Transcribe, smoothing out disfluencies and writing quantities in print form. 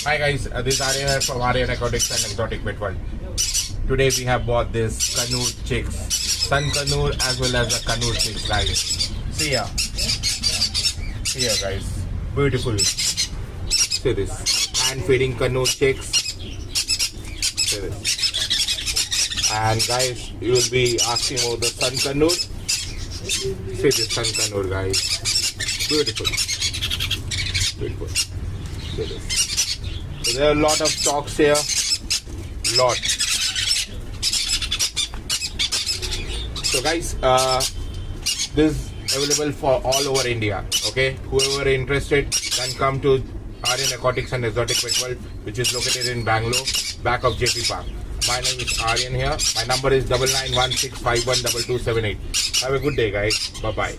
Hi guys, this is Aryan here from Aryan Aquatics and Exotic Pet World. Today we have bought this Kanur chicks, Sun Kanur as well as the Kanur chicks, guys. See here guys, beautiful. See this, hand feeding Kanur chicks. See this. And guys, you will be asking about the Sun Kanur. See this Sun Kanur, guys, beautiful. Beautiful. See this. So there are a lot of stocks here. Lot. So guys, this is available for all over India. Okay, whoever interested can come to Aryan Aquatics and Exotic Pet World, which is located in Bangalore, back of JP Park. My name is Aryan here. My number is 9916512278. Have a good day, guys. Bye bye.